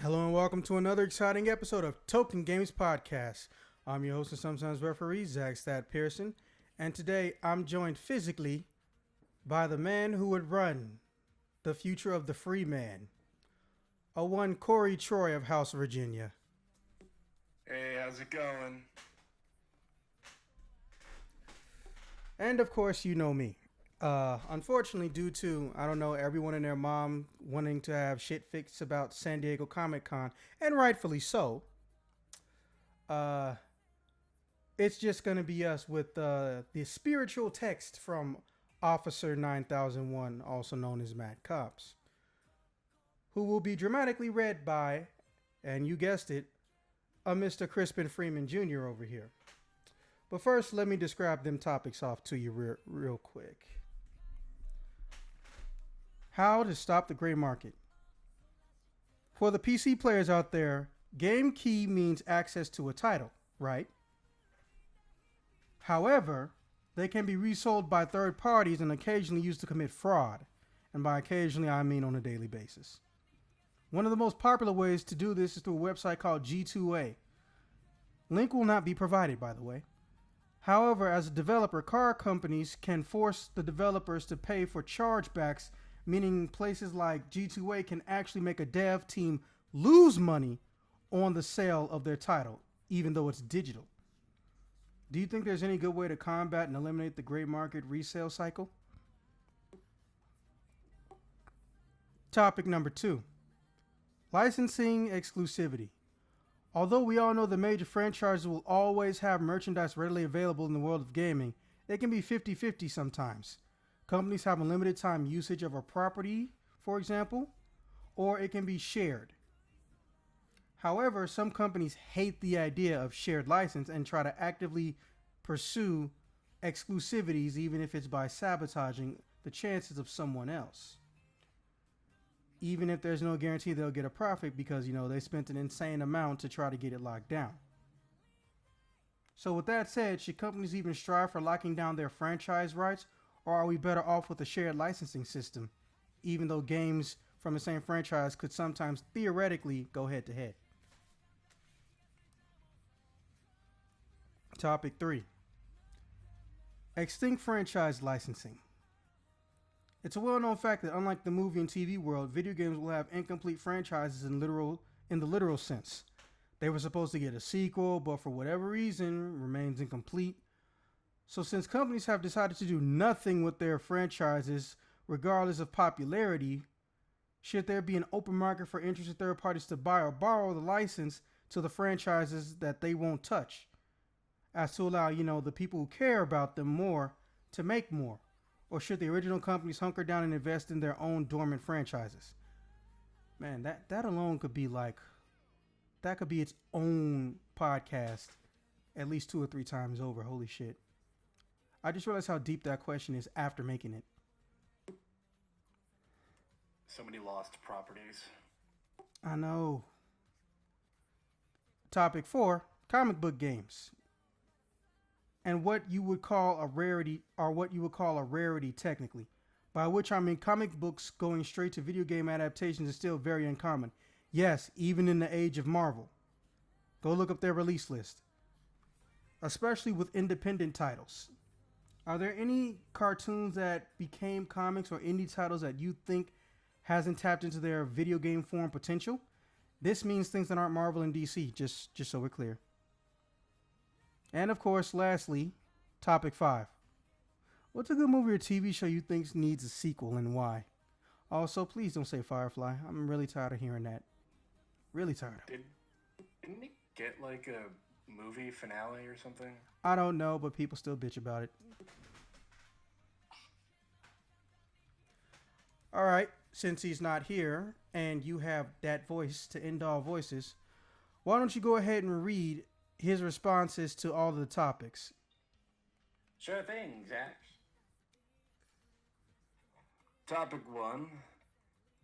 Hello and welcome to another exciting episode of Token Games Podcast. I'm your host and sometimes referee, Zach Stat Pearson, and today I'm joined physically by the man who would run the future of the free man, a one Corey Troy of House Virginia. Hey, how's it going? And of course, you know me. Unfortunately, due to, I don't know, everyone and their mom wanting to have shit fixed about San Diego Comic Con, and rightfully so, it's just going to be us with the spiritual text from Officer 9001, also known as Matt Cops, who will be dramatically read by, and you guessed it, a Mr. Crispin Freeman Jr. over here. But first, let me describe them topics off to you real quick. How to stop the gray market. For the PC players out there, game key means access to a title, right? However, they can be resold by third parties and occasionally used to commit fraud. And by occasionally, I mean on a daily basis. One of the most popular ways to do this is through a website called G2A. Link will not be provided, by the way. However, as a developer, car companies can force the developers to pay for chargebacks, meaning places like G2A can actually make a dev team lose money on the sale of their title, even though it's digital. Do you think there's any good way to combat and eliminate the gray market resale cycle? Topic number 2. Licensing exclusivity. Although we all know the major franchises will always have merchandise readily available in the world of gaming, it can be 50-50 sometimes. Companies have a limited time usage of a property, for example, or it can be shared. However, some companies hate the idea of shared license and try to actively pursue exclusivities even if it's by sabotaging the chances of someone else. Even if there's no guarantee they'll get a profit because, they spent an insane amount to try to get it locked down. So with that said, should companies even strive for locking down their franchise rights, or are we better off with a shared licensing system, even though games from the same franchise could sometimes theoretically go head to head? Topic 3. Extinct franchise licensing. It's a well-known fact that unlike the movie and TV world, video games will have incomplete franchises in the literal sense. They were supposed to get a sequel, but for whatever reason, remains incomplete. So since companies have decided to do nothing with their franchises, regardless of popularity, should there be an open market for interested third parties to buy or borrow the license to the franchises that they won't touch, as to allow, the people who care about them more to make more? Or should the original companies hunker down and invest in their own dormant franchises? Man, that alone could be that could be its own podcast at least 2 or 3 times over. Holy shit. I just realized how deep that question is after making it. So many lost properties. I know. Topic 4, comic book games. And what you would call a rarity, or what you would call a rarity technically. By which I mean comic books going straight to video game adaptations is still very uncommon. Yes, even in the age of Marvel. Go look up their release list. Especially with independent titles. Are there any cartoons that became comics or indie titles that you think hasn't tapped into their video game form potential? This means things that aren't Marvel and DC, just so we're clear. And of course, lastly, topic 5. What's a good movie or TV show you think needs a sequel and why? Also, please don't say Firefly. I'm really tired of hearing that. Really tired of it. Didn't it get like a movie finale or something? I don't know, but people still bitch about it. All right, since he's not here and you have that voice to end all voices, why don't you go ahead and read his responses to all of the topics? Sure thing, Zach. Topic 1.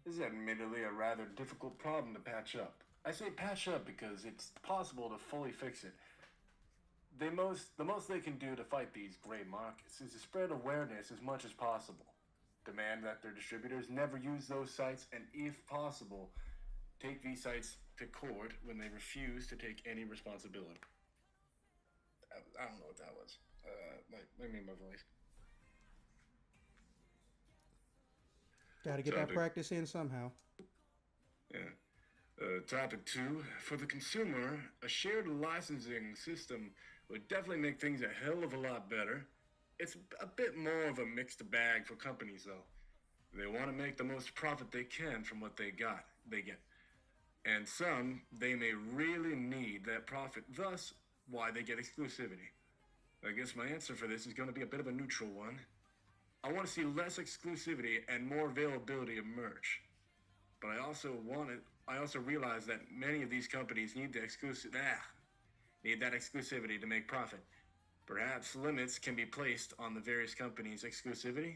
This is admittedly a rather difficult problem to patch up. I say patch up because it's possible to fully fix it. The most they can do to fight these gray markets is to spread awareness as much as possible. Demand that their distributors never use those sites, and if possible, take these sites to court when they refuse to take any responsibility. I don't know what that was. Let me my voice. Got to get that Topic. practice in somehow. Yeah. Topic 2. For the consumer, a shared licensing system would definitely make things a hell of a lot better. It's a bit more of a mixed bag for companies, though. They want to make the most profit they can from what they get. And some, they may really need that profit, thus, why they get exclusivity. I guess my answer for this is going to be a bit of a neutral one. I want to see less exclusivity and more availability of merch. But I also realize that many of these companies need need that exclusivity to make profit. Perhaps limits can be placed on the various companies' exclusivity,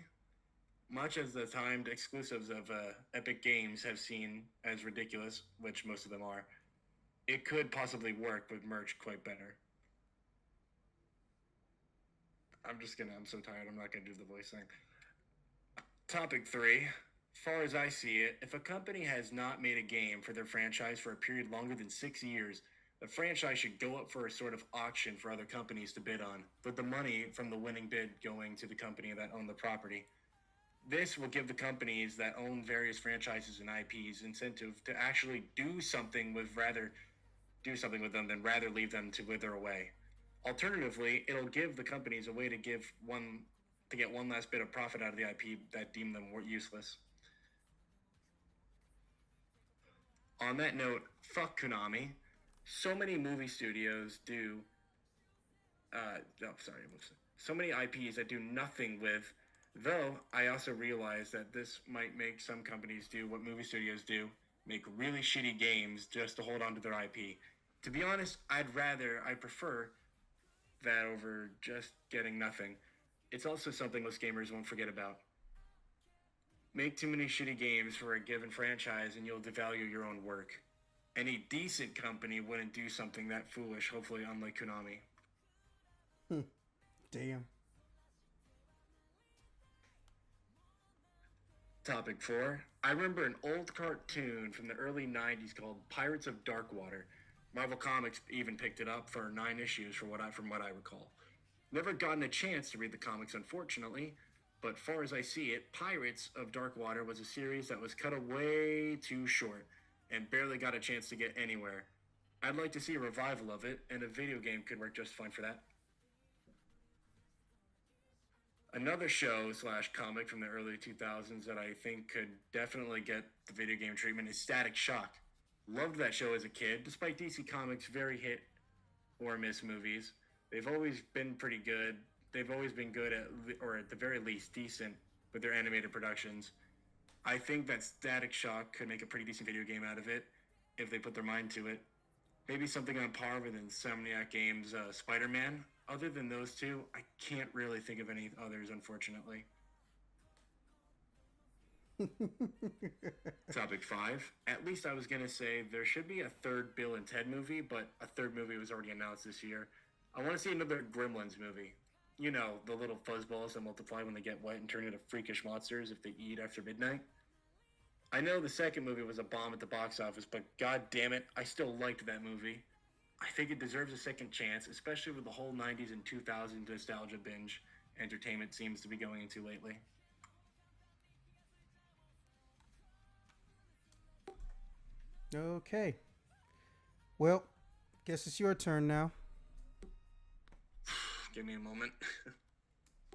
much as the timed exclusives of Epic Games have seen as ridiculous, which most of them are. It could possibly work with merch quite better. I'm so tired, I'm not gonna do the voice thing. Topic 3. Far as I see it, if a company has not made a game for their franchise for a period longer than 6 years, the franchise should go up for a sort of auction for other companies to bid on, with the money from the winning bid going to the company that owned the property. This will give the companies that own various franchises and IPs incentive to actually do something with them than rather leave them to wither away. Alternatively, it'll give the companies a way to get one last bit of profit out of the IP that deemed them useless. On that note, fuck Konami. So many movie studios do. So many IPs that do nothing with. Though I also realize that this might make some companies do what movie studios do, make really shitty games just to hold on to their IP. To be honest, I prefer that over just getting nothing. It's also something most gamers won't forget about. Make too many shitty games for a given franchise and you'll devalue your own work. Any decent company wouldn't do something that foolish, hopefully unlike Konami. Damn. Topic 4. I remember an old cartoon from the early 90s called Pirates of Darkwater. Marvel Comics even picked it up for 9 issues from what I recall. Never gotten a chance to read the comics, unfortunately, but far as I see it, Pirates of Darkwater was a series that was cut way too short and barely got a chance to get anywhere. I'd like to see a revival of it, and a video game could work just fine for that. Another show / comic from the early 2000s that I think could definitely get the video game treatment is Static Shock. Loved that show as a kid, despite DC Comics' very hit or miss movies. They've always been pretty good. They've always been good or at the very least decent with their animated productions. I think that Static Shock could make a pretty decent video game out of it if they put their mind to it. Maybe something on par with Insomniac Games' Spider-Man. Other than those two, I can't really think of any others, unfortunately. Topic 5. At least I was going to say there should be a third Bill and Ted movie, but a third movie was already announced this year. I want to see another Gremlins movie. You know, the little fuzzballs that multiply when they get wet and turn into freakish monsters if they eat after midnight. I know the second movie was a bomb at the box office, but god damn it, I still liked that movie. I think it deserves a second chance, especially with the whole 90s and 2000s nostalgia binge entertainment seems to be going into lately. Okay. Well, guess it's your turn now. Give me a moment.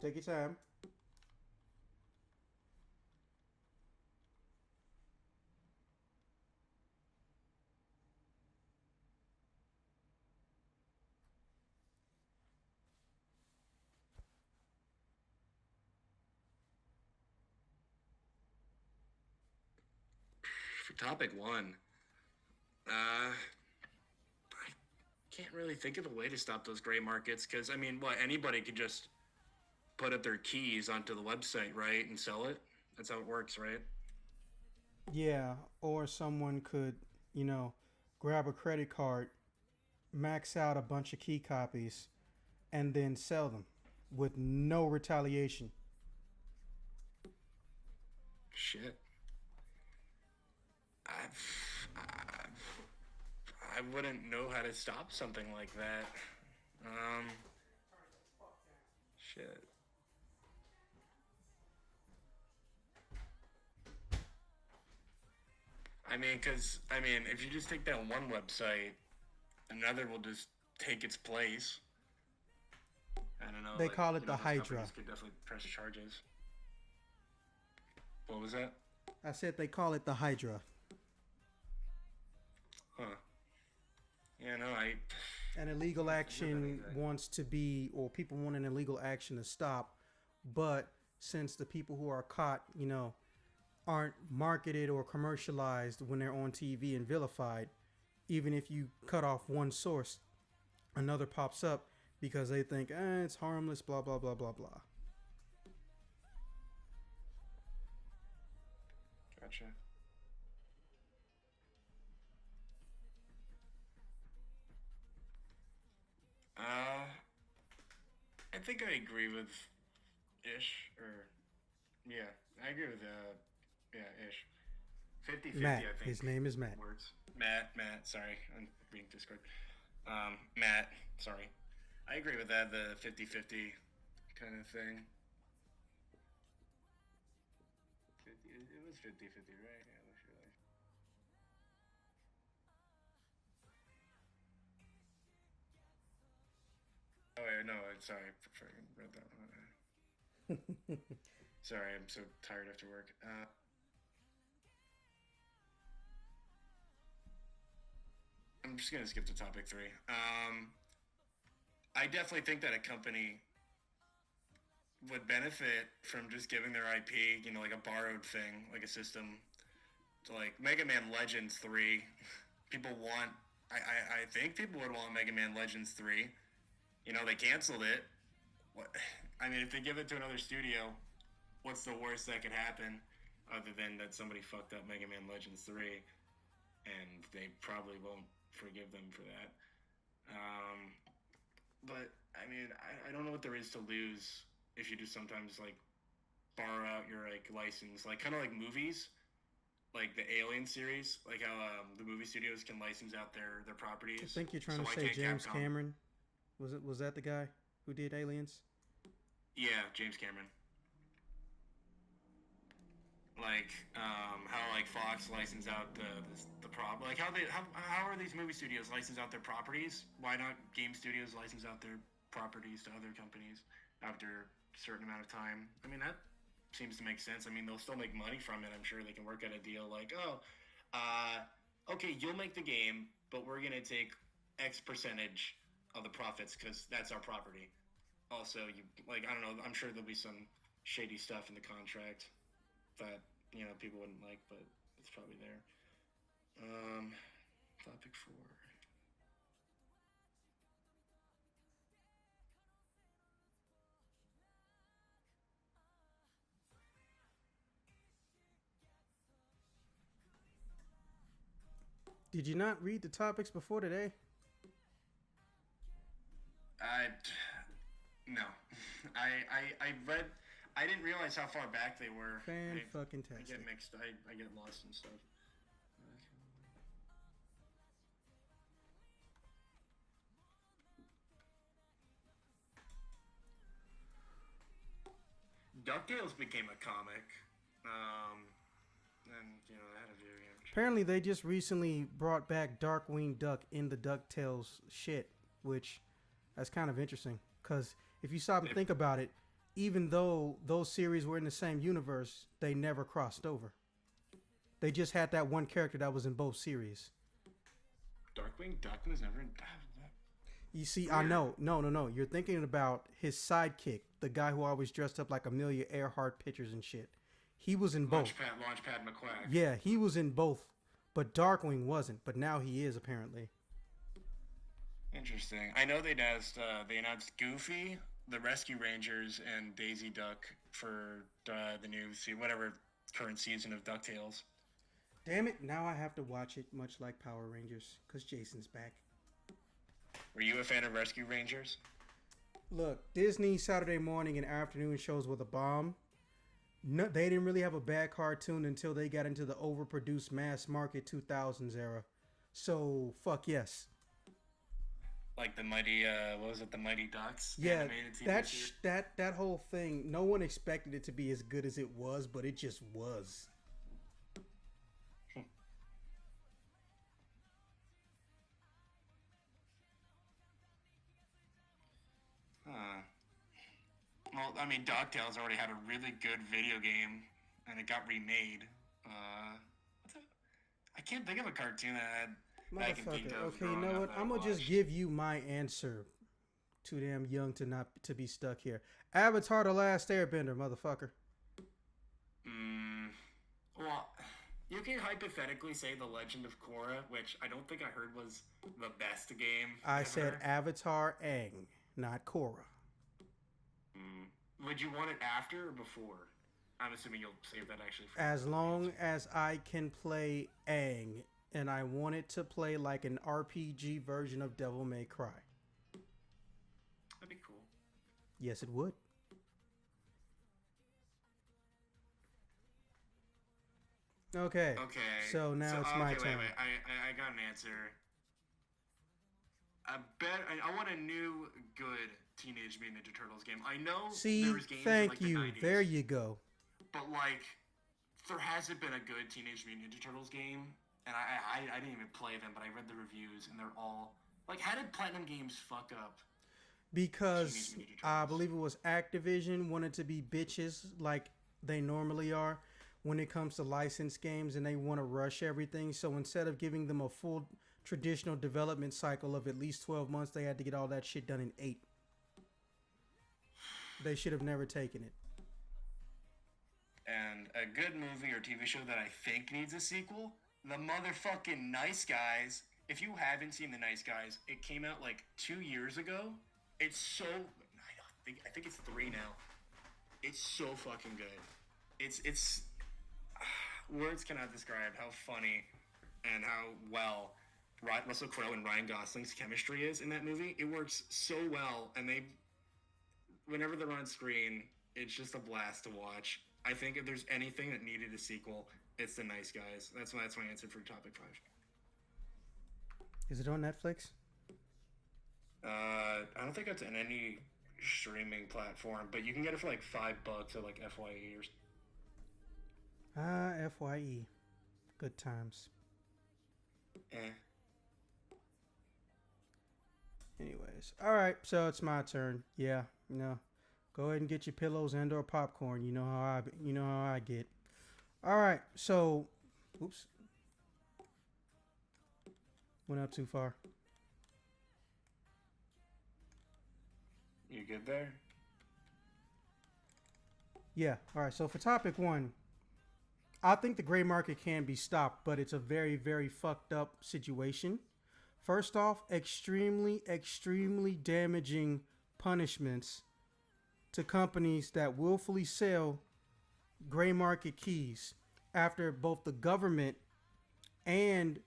Take your time. For topic 1, I can't really think of a way to stop those gray markets because, I mean, anybody could just put up their keys onto the website, right, and sell it? That's how it works, right? Yeah, or someone could, grab a credit card, max out a bunch of key copies, and then sell them with no retaliation. Shit. I wouldn't know how to stop something like that. Shit. If you just take down one website, another will just take its place. I don't know. They Like, call it the those Hydra. companies could definitely press charges. What was that? I said they call it the Hydra. Huh. Yeah, no, I. An illegal action wants to be, or people want an illegal action to stop, but since the people who are caught, aren't marketed or commercialized when they're on TV and vilified, even if you cut off one source, another pops up because they think, it's harmless, blah, blah, blah, blah, blah. Gotcha. I think I agree with Ish, or yeah, I agree with Ish. 50-50, Matt. I think. His name is Matt. Words. Matt, sorry, I'm being Discord. Matt, sorry. I agree with that, the 50-50 kind of thing. It was 50-50, right? Yeah, that's really. Oh, yeah, no, sorry, I read that one. Sorry, I'm so tired after work. I'm just gonna skip to topic 3. I definitely think that a company would benefit from just giving their IP, like a borrowed thing, like a system. So like Mega Man Legends 3, people want. I think people would want Mega Man Legends 3. They canceled it. What? If they give it to another studio, what's the worst that could happen? Other than that somebody fucked up Mega Man Legends 3, and they probably won't forgive them for that. But I don't know what there is to lose if you just sometimes like borrow out your like license, like kind of like movies, like the Alien series, like how the movie studios can license out their properties. I think you're trying to say James Cameron. Was that the guy who did Aliens? Yeah, James Cameron. Like how like Fox license out the prop, like how are these movie studios license out their properties? Why not game studios license out their properties to other companies after a certain amount of time? That seems to make sense. They'll still make money from it. I'm sure they can work out a deal like, okay, you'll make the game, but we're gonna take X percentage of the profits because that's our property. Also, I don't know. I'm sure there'll be some shady stuff in the contract that people wouldn't like, but it's probably there. Topic 4. Did you not read the topics before today? No. I read. I didn't realize how far back they were. Fan-fucking-tastic. I get mixed. I get lost and stuff. DuckTales became a comic. And I had a video game. Apparently, they just recently brought back Darkwing Duck in the DuckTales shit, which that's kind of interesting. Because if you stop and think about it, even though those series were in the same universe, they never crossed over. They just had that one character that was in both series. Darkwing Duck was never in. You see, I know. No. You're thinking about his sidekick, the guy who always dressed up like Amelia Earhart pictures and shit. He was in both. Launchpad McQuack. Yeah, he was in both, but Darkwing wasn't. But now he is apparently. Interesting. I know they announced Goofy, the Rescue Rangers, and Daisy Duck for the new whatever current season of DuckTales. Damn it! Now I have to watch it, much like Power Rangers, because Jason's back. Were you a fan of Rescue Rangers? Look, Disney Saturday morning and afternoon shows were the bomb. No, they didn't really have a bad cartoon until they got into the overproduced mass market 2000s era. So fuck yes. Like the Mighty, what was it? The Mighty Ducks Yeah, animated TV that series. that whole thing. No one expected it to be as good as it was, but it just was. Huh. Well, I mean, DuckTales already had a really good video game, and it got remade. What's it? I can't think of a cartoon that I can think Motherfucker. of Okay, you growing know up what? that I I'm gonna just watched. give you my answer. Too damn young to not to be stuck here. Avatar: The Last Airbender, motherfucker. Mm, well, you can hypothetically say The Legend of Korra, which I don't think I heard was the best game I said ever. Avatar Aang, not Korra. Would you want it after or before? I'm assuming you'll save that actually for As the long answer. as I can play Aang, and I want it to play like an RPG version of Devil May Cry. That'd be cool. Yes, it would. Okay. Okay. So now it's my turn. Wait. I got an answer. I want a new good Teenage Mutant Ninja Turtles game. I know See, there was games in thank like you. the 90s, There you go. but like there hasn't been a good Teenage Mutant Ninja Turtles game, and I didn't even play them, but I read the reviews, and they're all like, how did Platinum Games fuck up Because Teenage Mutant Ninja I Turtles? believe it was Activision wanted to be bitches like they normally are when it comes to licensed games, and they want to rush everything. So instead of giving them a full traditional development cycle of at least 12 months, they had to get all that shit done in 8. They should have never taken it. And a good movie or TV show that I think needs a sequel, The Motherfucking Nice Guys. If you haven't seen The Nice Guys, it came out like 2 years ago. It's so I think it's 3 now. It's so fucking good. It's words cannot describe how funny and how well Russell Crowe and Ryan Gosling's chemistry is in that movie. It works so well, and whenever they're on screen, it's just a blast to watch. I think if there's anything that needed a sequel, it's The Nice Guys. That's my answer for topic 5. Is it on Netflix? I don't think it's in any streaming platform, but you can get it for like $5 at like FYE or. FYE. Good times. Eh. Anyways, all right. So it's my turn. Yeah, go ahead and get your pillows and/or popcorn. You know how I get. All right. So, oops, went up too far. You good there? Yeah. All right. So for topic 1, I think the gray market can be stopped, but it's a very, very fucked up situation. First off, extremely, extremely damaging punishments to companies that willfully sell gray market keys after both the government and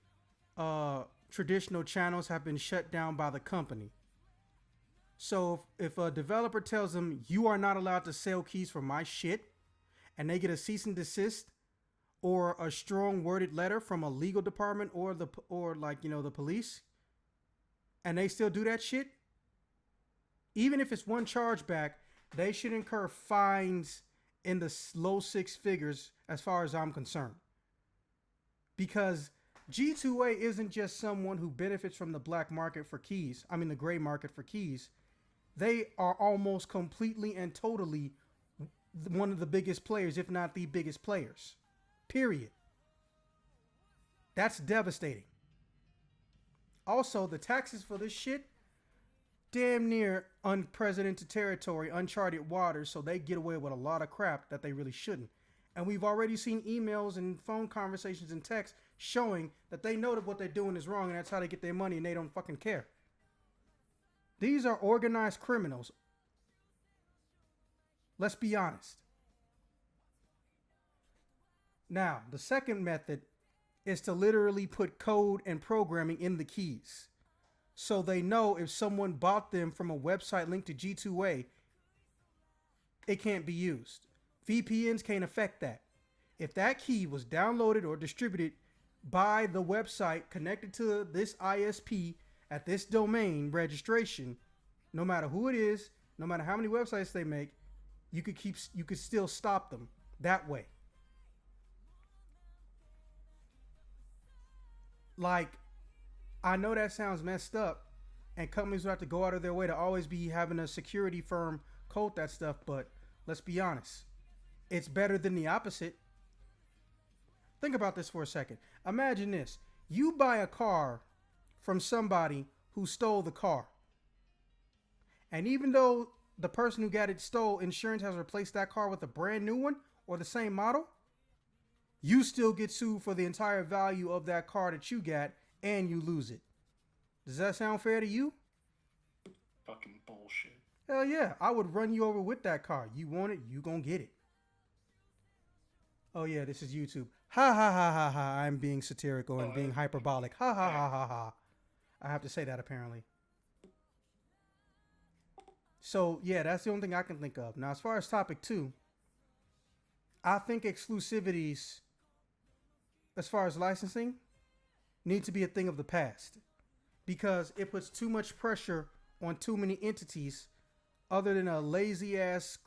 traditional channels have been shut down by the company. So if a developer tells them you are not allowed to sell keys for my shit, and they get a cease and desist or a strong worded letter from a legal department or the police, and they still do that shit, even if it's one chargeback, they should incur fines in the low 6 figures as far as I'm concerned. Because G2A isn't just someone who benefits from the black market for keys. I mean, the gray market for keys. They are almost completely and totally one of the biggest players, if not the biggest players. Period. That's devastating. Also, the taxes for this shit, damn near unprecedented territory, uncharted waters, so they get away with a lot of crap that they really shouldn't. And we've already seen emails and phone conversations and texts showing that they know that what they're doing is wrong and that's how they get their money and they don't fucking care. These are organized criminals. Let's be honest. Now, the second method is to literally put code and programming in the keys, so they know if someone bought them from a website linked to G2A, it can't be used. VPNs can't affect that. If that key was downloaded or distributed by the website connected to this ISP at this domain registration, no matter who it is, no matter how many websites they make, you could still stop them that way. Like, I know that sounds messed up, and companies will have to go out of their way to always be having a security firm code that stuff, but let's be honest. It's better than the opposite. Think about this for a second. Imagine this. You buy a car from somebody who stole the car. And even though the person who got it stole, insurance has replaced that car with a brand new one or the same model, you still get sued for the entire value of that car that you got, and you lose it. Does that sound fair to you? Fucking bullshit. Hell yeah, I would run you over with that car. You want it, you gonna get it. Oh yeah, this is YouTube. Ha ha ha ha ha. I'm being satirical and being hyperbolic. Ha ha ha ha ha. I have to say that apparently. So yeah, that's the only thing I can think of. Now, as far as topic 2, I think exclusivities, as far as licensing, need to be a thing of the past, because it puts too much pressure on too many entities other than a lazy ass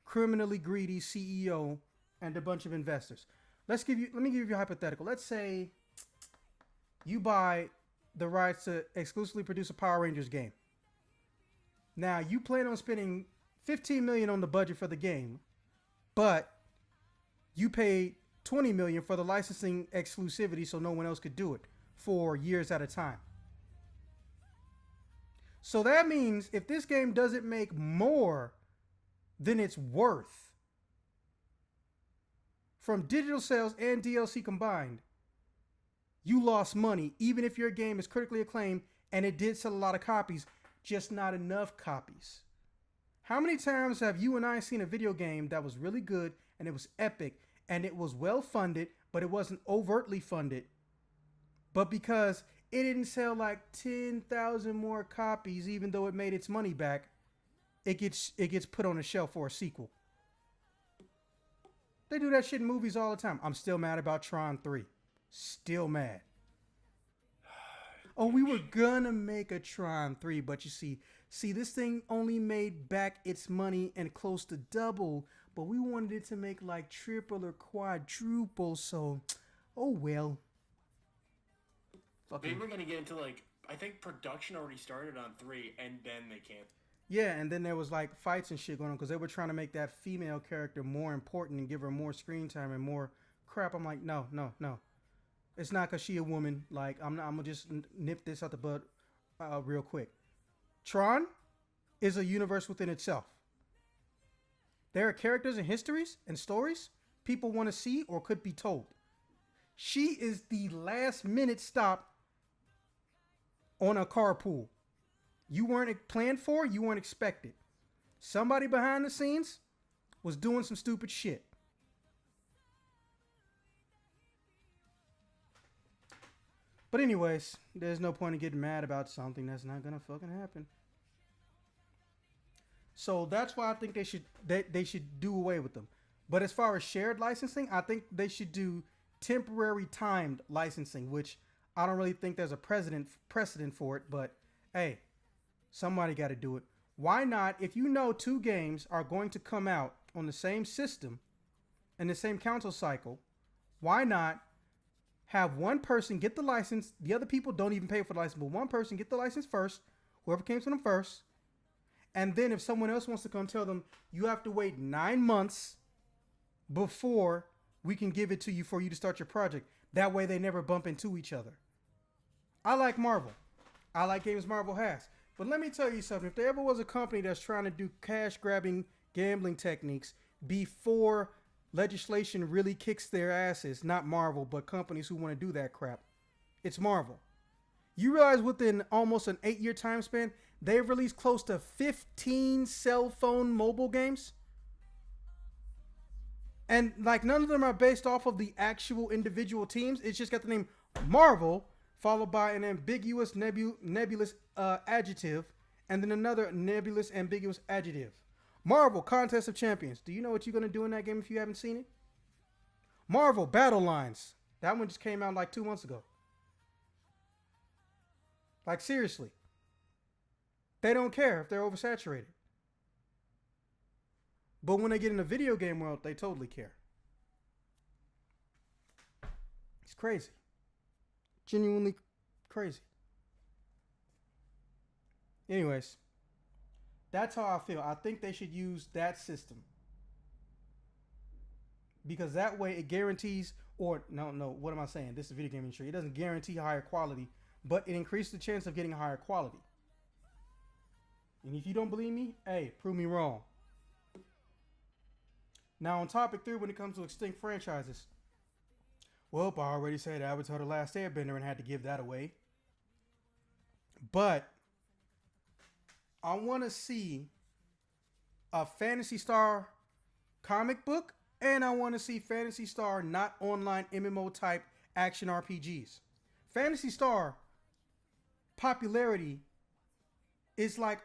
criminally greedy CEO and a bunch of investors. Let me give you a hypothetical. Let's say you buy the rights to exclusively produce a Power Rangers game. Now, you plan on spending $15 million on the budget for the game, but you paid $20 million for the licensing exclusivity so no one else could do it for years at a time. So that means if this game doesn't make more than it's worth from digital sales and DLC combined, you lost money, even if your game is critically acclaimed and it did sell a lot of copies, just not enough copies. How many times have you and I seen a video game that was really good and it was epic and it was well funded, but it wasn't overtly funded, but because it didn't sell like 10,000 more copies, even though it made its money back, it gets put on a shelf for a sequel. They do that shit in movies all the time. I'm still mad about Tron 3. Still mad. Oh, we were gonna make a Tron 3, but you see, this thing only made back its money and close to double, but we wanted it to make like triple or quadruple, so, oh well. They were gonna get into like, I think production already started on 3, and then they can't. Yeah, and then there was like fights and shit going on because they were trying to make that female character more important and give her more screen time and more crap. I'm like, no. It's not because she a woman. Like, I'm gonna just nip this out the bud real quick. Tron is a universe within itself. There are characters and histories and stories people want to see or could be told. She is the last minute stop on a carpool. You weren't planned for, you weren't expected. Somebody behind the scenes was doing some stupid shit. But anyways, there's no point in getting mad about something that's not gonna fucking happen. So that's why I think they should do away with them. But as far as shared licensing, I think they should do temporary timed licensing, which I don't really think there's a precedent for it, but hey, somebody got to do it. Why not, if you know 2 games are going to come out on the same system and the same console cycle, why not have one person get the license, the other people don't even pay for the license, but one person get the license first, whoever came to them first, and then if someone else wants to come tell them, you have to wait 9 months before we can give it to you for you to start your project. That way they never bump into each other. I like Marvel. I like games Marvel has. But let me tell you something. If there ever was a company that's trying to do cash-grabbing gambling techniques before legislation really kicks their asses, not Marvel, but companies who want to do that crap, it's Marvel. You realize within almost an 8-year time span, they've released close to 15 cell phone mobile games? And like none of them are based off of the actual individual teams. It's just got the name Marvel, followed by an ambiguous nebulous adjective, and then another nebulous ambiguous adjective. Marvel Contest of Champions. Do you know what you're gonna do in that game if you haven't seen it? Marvel Battle Lines. That one just came out like 2 months ago. Like seriously. They don't care if they're oversaturated. But when they get in the video game world, they totally care. It's crazy. Genuinely crazy. Anyways, that's how I feel. I think they should use that system. Because that way it guarantees, or no, what am I saying? This is a video game industry. It doesn't guarantee higher quality, but it increases the chance of getting higher quality. And if you don't believe me, hey, prove me wrong. Now on topic 3, when it comes to extinct franchises, well, I already said Avatar: The Last Airbender and had to give that away. But I want to see a Phantasy Star comic book, and I want to see Phantasy Star not online MMO type action RPGs. Phantasy Star popularity is like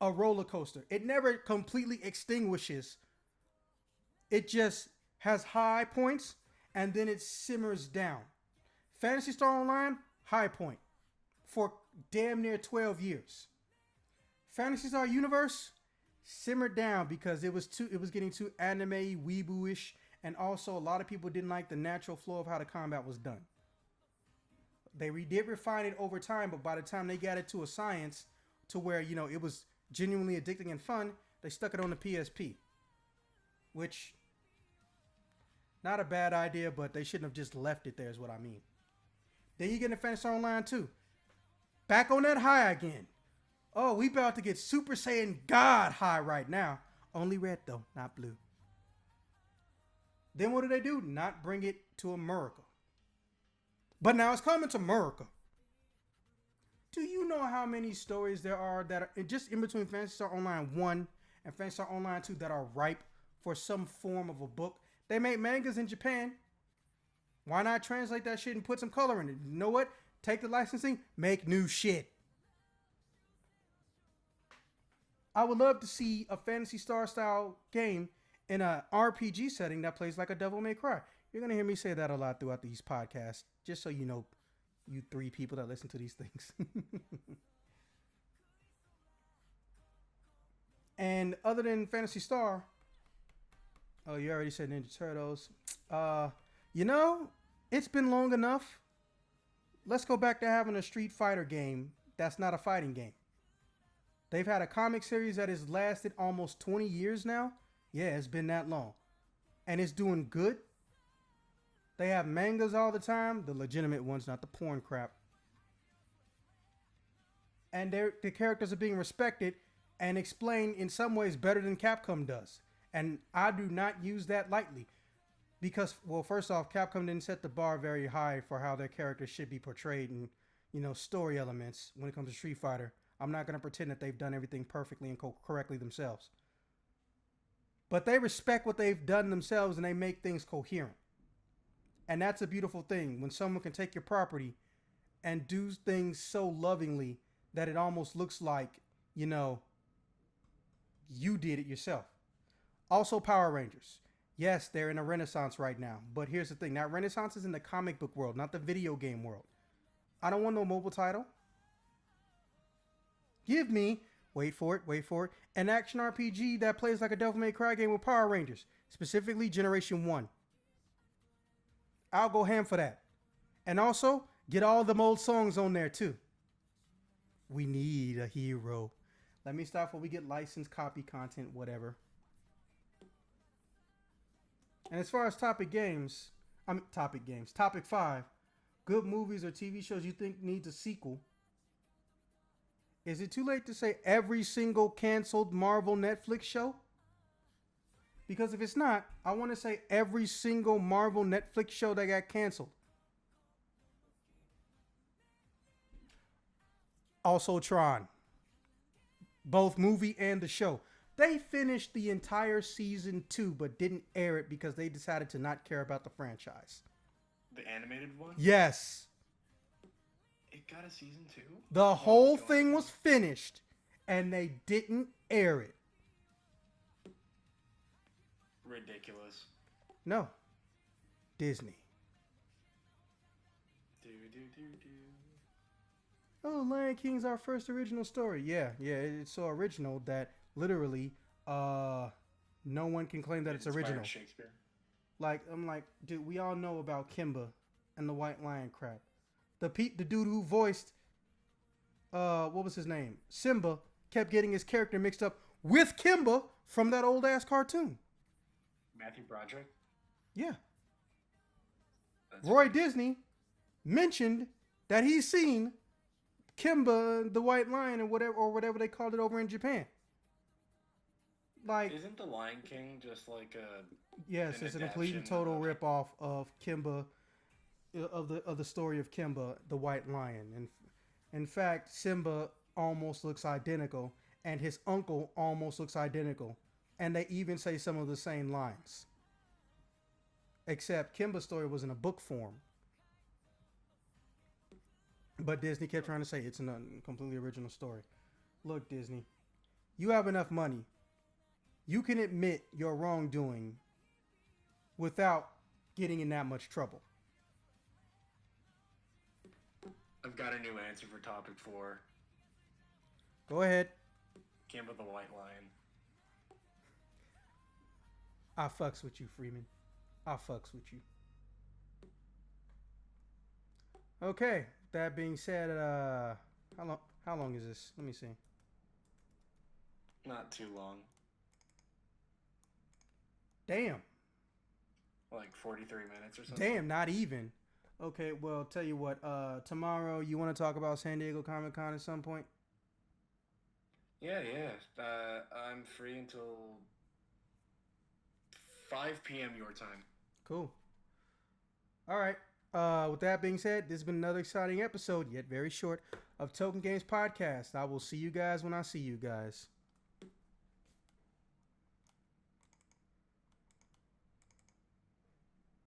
a roller coaster. It never completely extinguishes. It just has high points and then it simmers down. Phantasy Star Online, high point for damn near 12 years. Phantasy Star Universe simmered down because it was getting too anime weeboo-ish, and also a lot of people didn't like the natural flow of how the combat was done. They did refine it over time, but by the time they got it to a science to where, you know, it was genuinely addicting and fun, they stuck it on the PSP. Which, not a bad idea, but they shouldn't have just left it there is what I mean. Then you get into Phantasy Star Online 2. Back on that high again. Oh, we about to get Super Saiyan God high right now. Only red though, not blue. Then what do they do? Not bring it to America. But now it's coming to America. Do you know how many stories there are that are just in between Phantasy Star Online 1 and Phantasy Star Online 2 that are ripe for some form of a book? They make mangas in Japan. Why not translate that shit and put some color in it? You know what? Take the licensing, make new shit. I would love to see a Phantasy Star style game in an RPG setting that plays like a Devil May Cry. You're going to hear me say that a lot throughout these podcasts, just so you know, you 3 people that listen to these things. And other than Phantasy Star, oh, you already said Ninja Turtles. You know, it's been long enough. Let's go back to having a Street Fighter game that's not a fighting game. They've had a comic series that has lasted almost 20 years now. Yeah, it's been that long. And it's doing good. They have mangas all the time. The legitimate ones, not the porn crap. And the characters are being respected and explained in some ways better than Capcom does. And I do not use that lightly. Because, well, first off, Capcom didn't set the bar very high for how their characters should be portrayed and, you know, story elements when it comes to Street Fighter. I'm not going to pretend that they've done everything perfectly and correctly themselves. But they respect what they've done themselves and they make things coherent. And that's a beautiful thing when someone can take your property and do things so lovingly that it almost looks like, you know, you did it yourself. Also, Power Rangers. Yes, they're in a renaissance right now. But here's the thing. That renaissance is in the comic book world, not the video game world. I don't want no mobile title. Give me, wait for it, an action RPG that plays like a Devil May Cry game with Power Rangers. Specifically, Generation 1. I'll go ham for that. And also, get all the old songs on there too. We need a hero. Let me stop before we get licensed copy content, whatever. And as far as topic 5, good movies or TV shows you think needs a sequel. Is it too late to say every single canceled Marvel Netflix show? Because if it's not, I want to say every single Marvel Netflix show that got canceled. Also Tron. Both movie and the show. They finished the entire season 2 but didn't air it because they decided to not care about the franchise. The animated one? Yes. It got a season 2? The whole thing was finished and they didn't air it. Ridiculous. No. Disney. Oh, Lion King's our first original story. Yeah, it's so original that literally, no one can claim that it's original. Shakespeare. Like, I'm like, dude, we all know about Kimba and the White Lion crap. The dude who voiced, what was his name? Simba kept getting his character mixed up with Kimba from that old ass cartoon. Matthew Broderick. Yeah. That's Roy Disney mentioned that he's seen Kimba, the White Lion, or whatever they called it over in Japan. Like, isn't the Lion King just like a? Yes, it's a complete and total ripoff of Kimba, of the story of Kimba, the White Lion. And in fact, Simba almost looks identical, and his uncle almost looks identical, and they even say some of the same lines. Except Kimba's story was in a book form. But Disney kept trying to say it's a completely original story. Look, Disney, you have enough money. You can admit your wrongdoing without getting in that much trouble. I've got a new answer for topic 4. Go ahead. Kimba the White Lion. I fucks with you, Freeman. I fucks with you. Okay. That being said, how long is this? Let me see. Not too long. Damn. Like 43 minutes or something. Damn, not even. Okay, well, tell you what. Tomorrow, you want to talk about San Diego Comic-Con at some point? Yeah. I'm free until 5 p.m. your time. Cool. All right. With that being said, this has been another exciting episode, yet very short, of Token Games Podcast. I will see you guys when I see you guys.